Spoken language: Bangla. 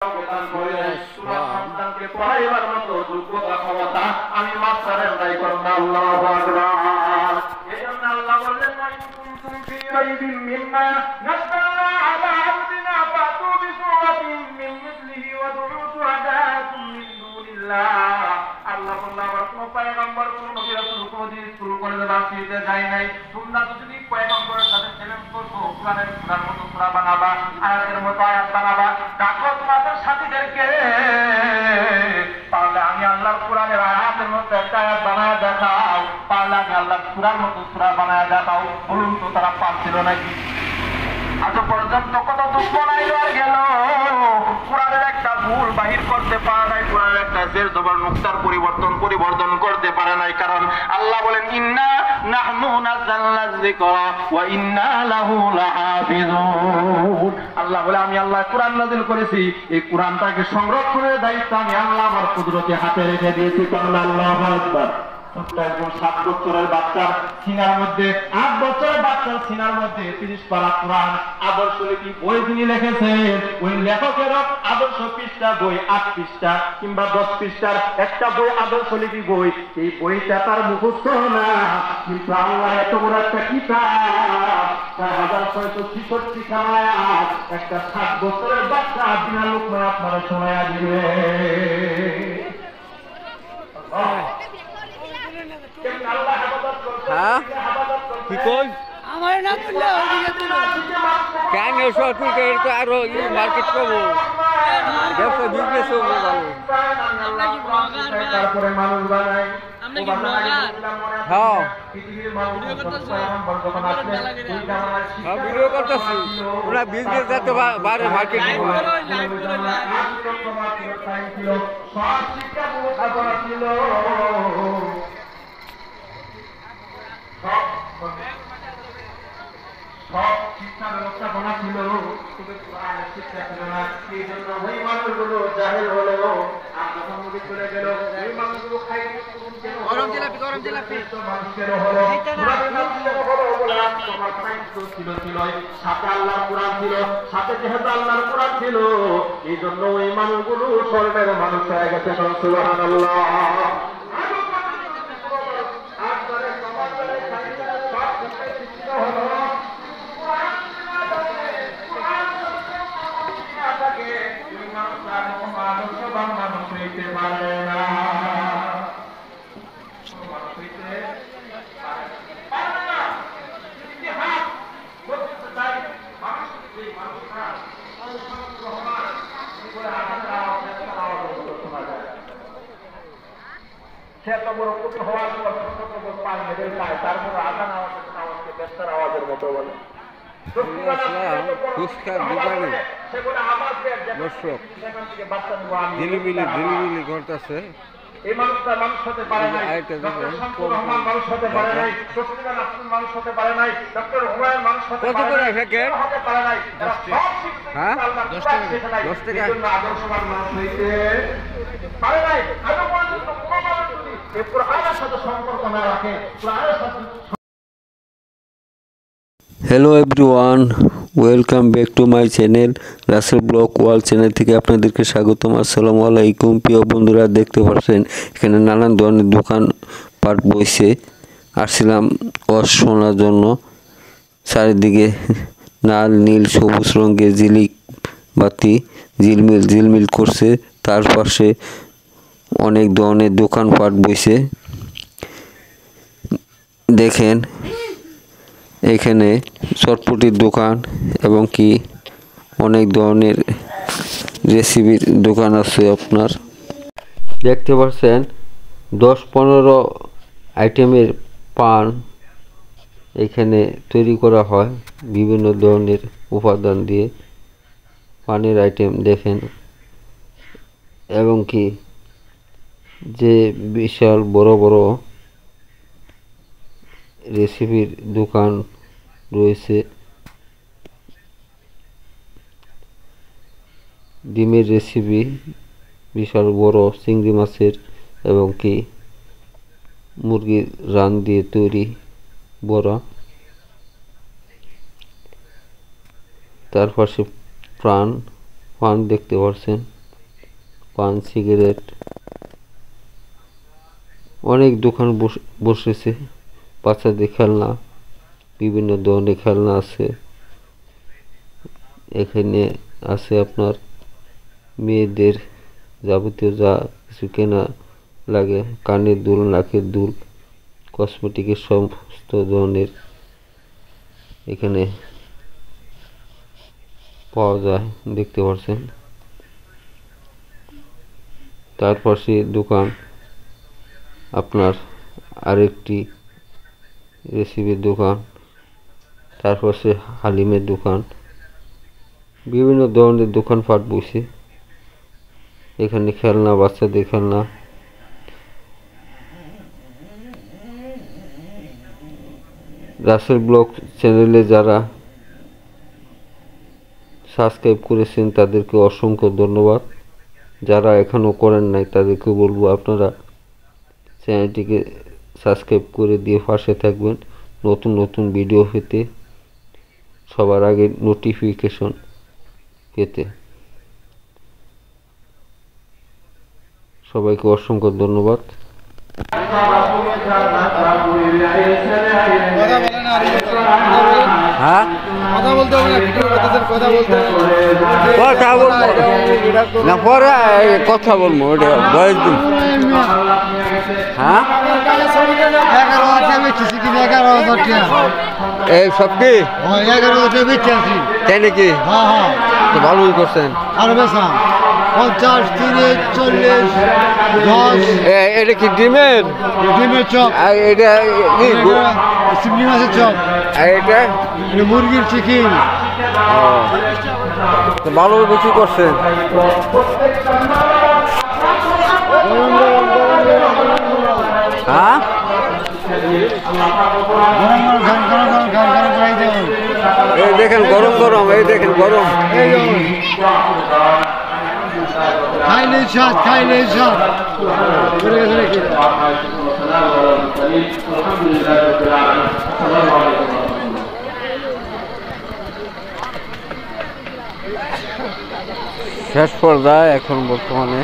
প্রদান করে তোমার সন্তানকে পড়াইবার মতো যোগ্যতা ক্ষমতা আমি মাস্টারের দায়ী করব আল্লাহু আকবার। এজন্য আল্লাহ বলেন কুনতুম ফি রাইবিন মিম্মা নাযালনা আলা আবদিনা ফাতু বিসূরাতিন মিন মিসলিহি ওয়া দু'উ শুহাদাকুম মিন দুনিল্লাহ। আল্লাহ বললেন আমার কোন পয়গম্বর কোন নবী রাসূল কোন দিন শুরু করে বাঁচিয়ে যায় নাই। তোমরা যদি পয়গম্বরের সাথে চ্যালেঞ্জ করছো কোরআনের সূরার মতো সূরা বানাবা, আয়াতের মতো আয়াত বানাবা, ডাকো তোমাদের সাথীদেরকে, তাহলে আমি আল্লাহর কোরআনের আয়াতের মতো একটা আয়াত বানায় দেখাও, তাহলে আমি আল্লাহর সূরার মতো সূরা বানায় দেখাও। বলুন তো তারা পারছিল নাকি? আজ পর্যন্ত কত দুশ্মনাই গেল, কোরআনের একটা ভুল বাহির করতে পারে নাই, কোরআনের একটা জের জবর নুকতার পরিবর্তন করতে পারে নাই। কারণ আল্লাহ বলেন ইন্না নাহনু নাযালনা যিকরা ওয়া ইন্না লাহু লাহাফিজুন। আল্লাহ বলে আমি আল্লাহ কোরআন নাযিল করেছি, এই কোরআনটাকে সংরক্ষণের দায়িত্ব আমি আল্লাহ আমার কুদরতে হাতে রেখে দিয়েছি। আল্লাহু আকবার। 7 বছরের বাচ্চার সিনার মধ্যে 8 বছরের বাচ্চার সিনার মধ্যে 30 পারা কোরআন আদর্শ লিপি বই তিনি লিখেছেন। ওই লেখকের আদর্শ পৃষ্ঠা বই 8 পৃষ্ঠা কিংবা 10 পৃষ্ঠার একটা বই আদর্শ লিপি বই, এই বইটা তার মুখস্থ না, কিন্তু আল্লাহ এত বড় একটা কিতাব 4666 খানায় একটা 7 বছরের বাচ্চা বিনা লোকমায় আপনারা শোনায়া দিবে। হ্যাঁ কি কই আমার না তুললে ওদিকে তুলো কেন এসব তুই তো আরো মার্কেট করবো, ব্যবসা বিজনেস করবো ভালো। আমরা কি ব্লগার ভাই? তারপরে মানুষ বানাই আমরা কি ব্লগার? হ্যাঁ পৃথিবীর মানুষ ভিডিও করতেছো? হ্যাঁ ভিডিও করতেছি, ওরা বিজনেস যাতে বাইরে মার্কেট লাইভ করবো। করো, লাইভ করো, লাইভ। সব শিক্ষা বোঝাপড়া ছিল, সব শিক্ষা ব্যবস্থাপনা ছিল, তবে কোরআনের শিক্ষা ছিল না। এই জন্য ওই মানুষগুলো জাহেল হলো, আর যখন নবী চলে গেল ওই মানুষগুলো গরম জিলাপি, গরম জিলাপি। মানুষের হলো বলে তোমার সাইন্স ছিল সাথে আল্লাহর কোরআন ছিল, সাথে যেহেতু আল্লাহর কোরআন ছিল এই জন্য ওই মানুষগুলো স্বর্ণের মানুষ হয়ে গেছে। সুবহানাল্লাহ। ফুচকার দোকানে দর্শক ঝিলিমিলি করতেছে। এই মানুষটা মানুষ হতে পারে নাই, আরেকটা দেখেন, মানুষ হতে পারে নাই, শফিকুল আহসান মানুষ হতে পারে নাই, ডক্টর হুমায়ুন মানুষ হতে কত পারে করে নাই, প্যাকেট? হতে পারে নাই। এরা সব শিক্ষিত হ্যাঁ? আল্লাহর 10 কোরআন টাকা। শেখে নাই, 10 টাকা। এই জন্য আদর্শবান মানুষ হইতে পারে নাই। আজও পর্যন্ত কোনো মানুষ যদি এই কোরআনের সাথে সম্পর্ক না রাখে, কোরআনের সাথে hello everyone, welcome back to my channel Rasel blog world channel থেকে আপনাদেরকে স্বাগতম। আসসালামু আলাইকুম প্রিয় বন্ধুরা, দেখতে পাচ্ছেন এখানে নানান ধরনের দোকান পাট বইছে। আসছিলাম ওয়াশ শোনার জন্য। চারিদিকে লাল নীল সবুজ রঙের ঝিলিক বাতি ঝিলমিল করছে। তার পাশে অনেক ধরনের দোকান পাট বইছে। দেখেন এখানে চটপটির দোকান এবং কি অনেক ধরনের রেসিপির দোকান আছে। আপনার দেখতে পাচ্ছেন 10-15 আইটেমের পান এখানে তৈরি করা হয় বিভিন্ন ধরনের উপাদান দিয়ে। পানের আইটেম দেখেন এবং কি যে বিশাল বড় বড় রেসিপির দোকান রয়েছে। ডিমের রেসিপি, বিশাল বড় চিংড়ি মাছের এবং কি মুরগির রান দিয়ে তৈরি বড়া, তার পাশে প্রাণ পান দেখতে পাচ্ছেন, পান, সিগারেট, অনেক দোকান বসেছে। বাচ্চাদের খেলনা, বিভিন্ন ধরনের খেলনা আছে। এখানে আছে আপনার মেয়েদের যাবতীয় যা কিছু কেনা লাগে, কানের দুল, নাকের দুল, কসমেটিকের সমস্ত ধরনের এখানে পাওয়া যায়, দেখতে পাচ্ছেন। তার পাশে দোকান আপনার আরেকটি রেসিপির দোকান, তার পাশে হালিমের দোকান, বিভিন্ন ধরনের দোকানপাট বসে। এখানে খেলনা, বাচ্চাদের খেলনা। রাসেল ব্লগ চ্যানেলে যারা সাবস্ক্রাইব করেছেন তাদেরকে অসংখ্য ধন্যবাদ। যারা এখনও করেন নাই তাদেরকে বলবো আপনারা চ্যানেলটিকে সাবস্ক্রাইব করে দিয়ে পাশে থাকবেন নতুন নতুন ভিডিও পেতে, সবার আগে নোটিফিকেশন পেতে। সবাইকে অসংখ্য ধন্যবাদ। হ্যাঁ, কথা বলতে হবে না, ভিডিও করতেছেন, কথা বলতে হবে। কথা বলবো না, পরে কথা বলবো, ওটা বয়স দিন। হ্যাঁ, 11,000 টাকা বেচেছি, কিন্তু 11,000 টাকা। এই সব কি 11,000 টাকা বেচে আছি। তাই নাকি? হ্যাঁ হ্যাঁ, তো ভালোই করছেন। আর বেচা 50, 30, 40, 10। এটা কি ডিমের? ডিমের চপ, আর এটা কি চিংড়ি মাছের চপ, আর এটা এটা মুরগির চিকেন। তো ভালো বিক্রি করছেন। হ্যাঁ, এই দেখেন গরম গরম, এই দেখেন গরম। খাইলে স্বাদ, খাইলে স্বাদ। শেষ পর্যায়ে এখন বর্তমানে